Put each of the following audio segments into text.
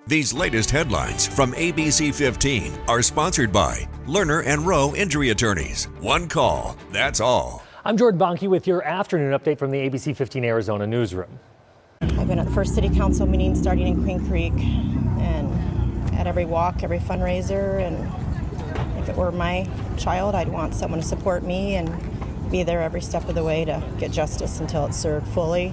These latest headlines from ABC15 are sponsored by Lerner and Rowe Injury Attorneys. One call, that's all. I'm Jordan Bonke with your afternoon update from the ABC15 Arizona newsroom. I've been at the first city council meeting starting in Queen Creek and at every walk, every fundraiser, and if it were my child, I'd want someone to support me and be there every step of the way to get justice until it's served fully.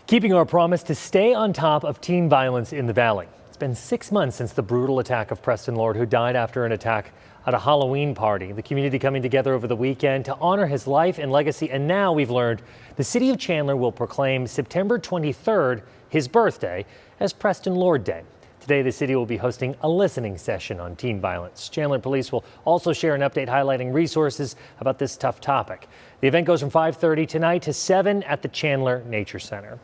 Keeping our promise to stay on top of teen violence in the Valley. It's been 6 months since the brutal attack of Preston Lord, who died after an attack at a Halloween party. The community coming together over the weekend to honor his life and legacy. And now we've learned the city of Chandler will proclaim September 23rd, his birthday, as Preston Lord Day. Today, the city will be hosting a listening session on teen violence. Chandler police will also share an update highlighting resources about this tough topic. The event goes from 5:30 tonight to 7 at the Chandler Nature Center.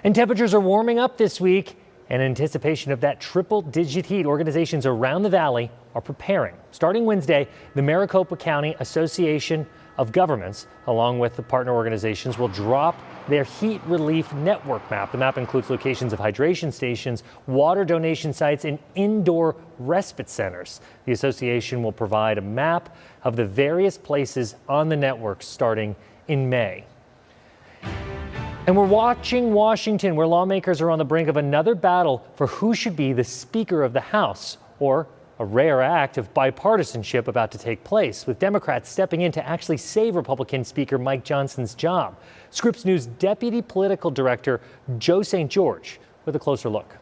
And temperatures are warming up this week. In anticipation of that triple-digit heat, organizations around the valley are preparing. Starting Wednesday, the Maricopa County Association of Governments, along with the partner organizations, will drop their heat relief network map. The map includes locations of hydration stations, water donation sites, and indoor respite centers. The association will provide a map of the various places on the network starting in May. And we're watching Washington, where lawmakers are on the brink of another battle for who should be the Speaker of the House, or a rare act of bipartisanship about to take place, with Democrats stepping in to actually save Republican Speaker Mike Johnson's job. Scripps News Deputy Political Director Joe St. George with a closer look.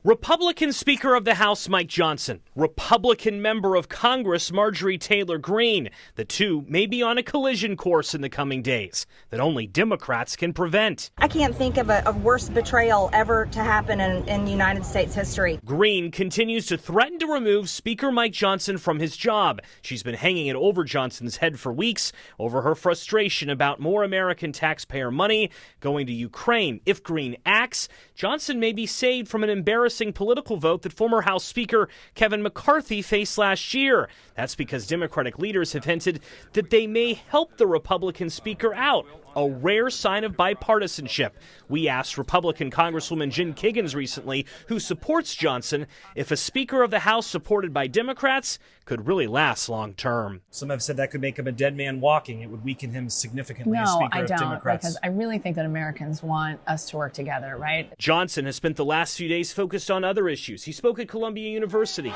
Republican Speaker of the House Mike Johnson, Republican Member of Congress Marjorie Taylor Greene. The two may be on a collision course in the coming days that only Democrats can prevent. I can't think of a worse betrayal ever to happen in United States history. Greene continues to threaten to remove Speaker Mike Johnson from his job. She's been hanging it over Johnson's head for weeks over her frustration about more American taxpayer money going to Ukraine. If Greene acts, Johnson may be saved from an embarrassing political vote that former House Speaker Kevin McCarthy faced last year. That's because Democratic leaders have hinted that they may help the Republican Speaker out, a rare sign of bipartisanship. We asked Republican Congresswoman Jen Kiggans recently, who supports Johnson, if a Speaker of the House supported by Democrats could really last long term. Some have said that could make him a dead man walking. It would weaken him significantly as No, Speaker I of don't, Democrats. because I really think that Americans want us to work together, right? Johnson has spent the last few days focused on other issues. He spoke at Columbia University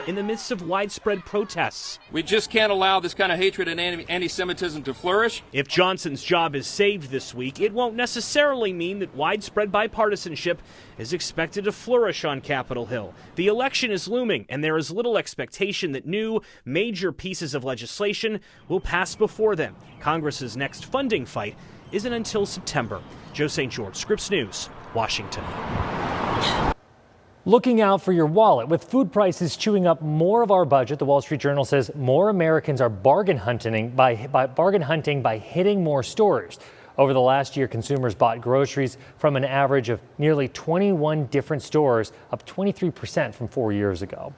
in the midst of widespread protests. We just can't allow this kind of hatred and anti-Semitism to flourish. If Johnson's job is saved this week, it won't necessarily mean that widespread bipartisanship is expected to flourish on Capitol Hill. The election is looming, and there is little expectation that new, major pieces of legislation will pass before then. Congress's next funding fight isn't until September. Joe St. George, Scripps News, Washington. Looking out for your wallet. With food prices chewing up more of our budget, the Wall Street Journal says more Americans are bargain hunting by hitting more stores. Over the last year, consumers bought groceries from an average of nearly 21 different stores, up 23% from 4 years ago.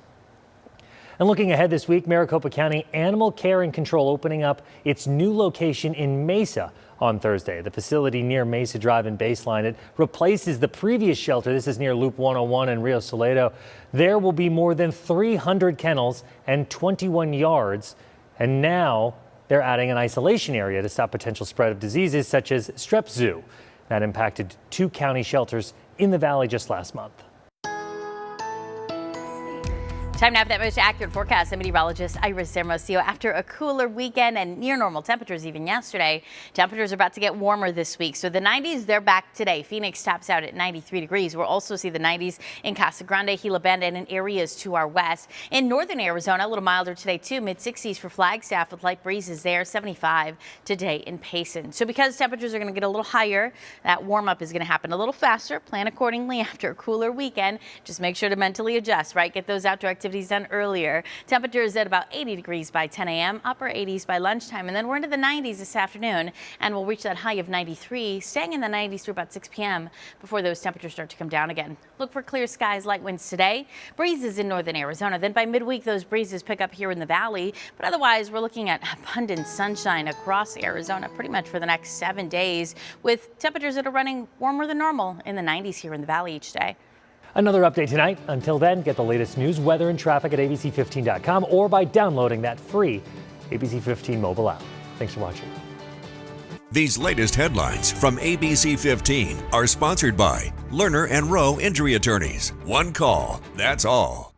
And looking ahead this week, Maricopa County Animal Care and Control opening up its new location in Mesa on Thursday. The facility near Mesa Drive and Baseline, it replaces the previous shelter. This is near Loop 101 in Rio Salado. There will be more than 300 kennels and 21 yards. And now they're adding an isolation area to stop potential spread of diseases such as strep zoo. That impacted 2 county shelters in the valley just last month. Time now for that most accurate forecast. I'm meteorologist Iris Hermosillo. After a cooler weekend and near normal temperatures even yesterday, temperatures are about to get warmer this week. So the 90s, they're back today. Phoenix tops out at 93 degrees. We'll also see the 90s in Casa Grande, Gila Bend, and in areas to our west. In northern Arizona, a little milder today too. Mid-60s for Flagstaff with light breezes there. 75 today in Payson. So because temperatures are going to get a little higher, that warm up is going to happen a little faster. Plan accordingly after a cooler weekend. Just make sure to mentally adjust, right? Get those outdoor activities done earlier. Temperatures at about 80 degrees by 10 a.m., upper 80s by lunchtime, and then we're into the 90s this afternoon, and we'll reach that high of 93, staying in the 90s through about 6 p.m. before those temperatures start to come down again. Look for clear skies, light winds today. Breezes in northern Arizona. Then by midweek, those breezes pick up here in the valley, but otherwise we're looking at abundant sunshine across Arizona pretty much for the next 7 days, with temperatures that are running warmer than normal in the 90s here in the valley each day. Another update tonight. Until then, get the latest news, weather, and traffic at ABC15.com or by downloading that free ABC 15 mobile app. Thanks for watching. These latest headlines from ABC 15 are sponsored by Lerner and Rowe Injury Attorneys. One call, that's all.